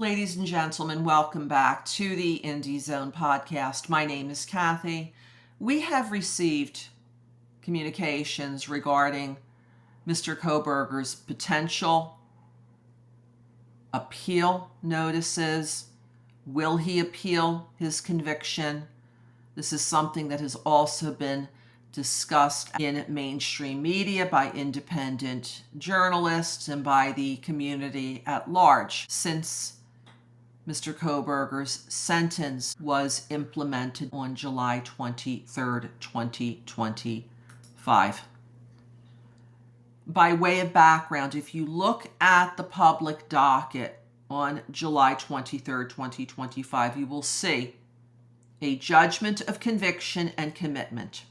Ladies and gentlemen, welcome back to the Indie Zone podcast. My name is Kathy. We have received communications regarding Mr. Kohberger's potential appeal notices. Will he appeal his conviction? This is something that has also been discussed in mainstream media by independent journalists and by the community at large since Mr. Kohberger's sentence was implemented on July 23rd, 2025. By way of background, if you look at the public docket on July 23rd, 2025, you will see a judgment of conviction and commitment.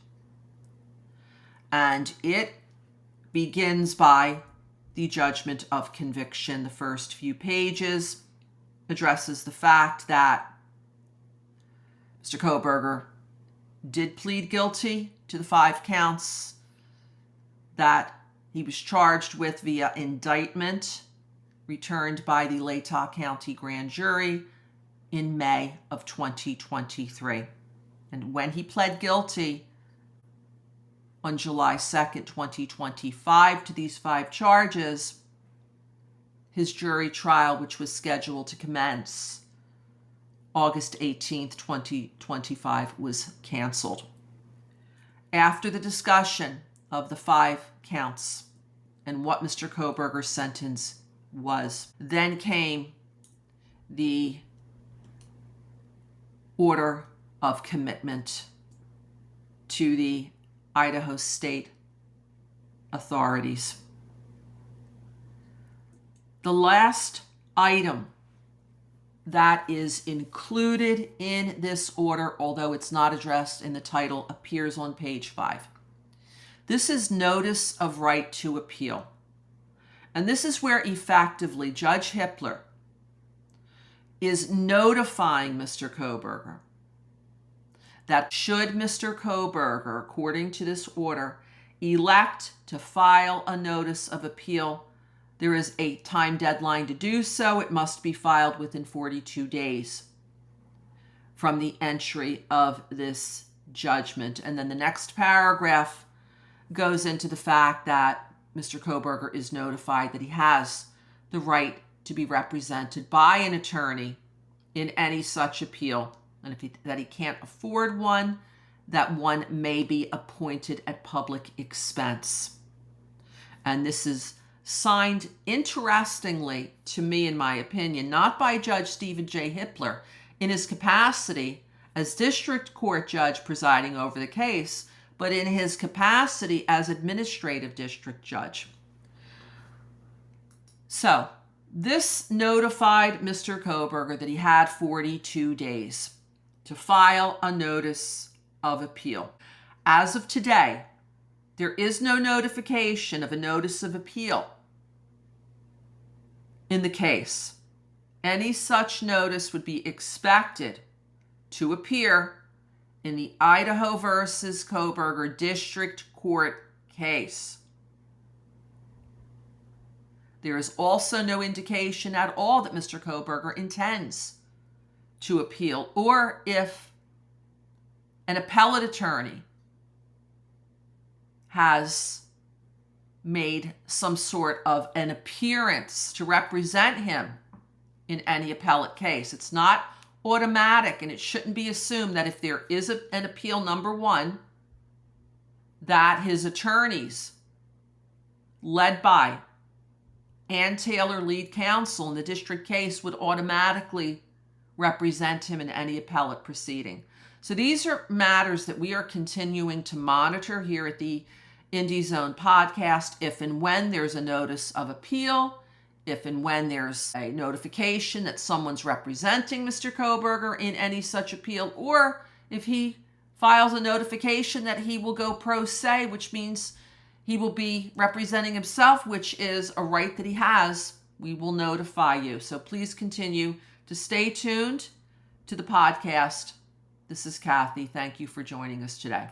And it begins by the judgment of conviction. The first few pages addresses the fact that Mr. Kohberger did plead guilty to the 5 counts that he was charged with via indictment returned by the Latah County Grand Jury in May of 2023. And when he pled guilty on July 2nd, 2025 to these 5 charges, his jury trial, which was scheduled to commence August 18th, 2025, was canceled. After the discussion of the 5 counts and what Mr. Kohberger's sentence was, then came the order of commitment to the Idaho state authorities. The last item that is included in this order, although it's not addressed in the title, appears on page 5. This is notice of right to appeal. And this is where effectively Judge Hippler is notifying Mr. Kohberger that should Mr. Kohberger, according to this order, elect to file a notice of appeal, there is a time deadline to do so. It must be filed within 42 days from the entry of this judgment. And then the next paragraph goes into the fact that Mr. Kohberger is notified that he has the right to be represented by an attorney in any such appeal, and that he can't afford one, that one may be appointed at public expense. And this is signed, interestingly to me, in my opinion, not by Judge Stephen J. Hippler in his capacity as district court judge presiding over the case, but in his capacity as administrative district judge. So this notified Mr. Kohberger that he had 42 days to file a notice of appeal. As of today, there is no notification of a notice of appeal in the case. Any such notice would be expected to appear in the Idaho versus Kohberger District Court case. There is also no indication at all that Mr. Kohberger intends to appeal, or if an appellate attorney has made some sort of an appearance to represent him in any appellate case. It's not automatic, and it shouldn't be assumed that if there is an appeal, number one, that his attorneys, led by Ann Taylor, lead counsel in the district case, would automatically represent him in any appellate proceeding. So these are matters that we are continuing to monitor here at the Indie Zone podcast. If and when there's a notice of appeal, if and when there's a notification that someone's representing Mr. Kohberger in any such appeal, or if he files a notification that he will go pro se, which means he will be representing himself, which is a right that he has, we will notify you. So please continue to stay tuned to the podcast. This is Kathy. Thank you for joining us today.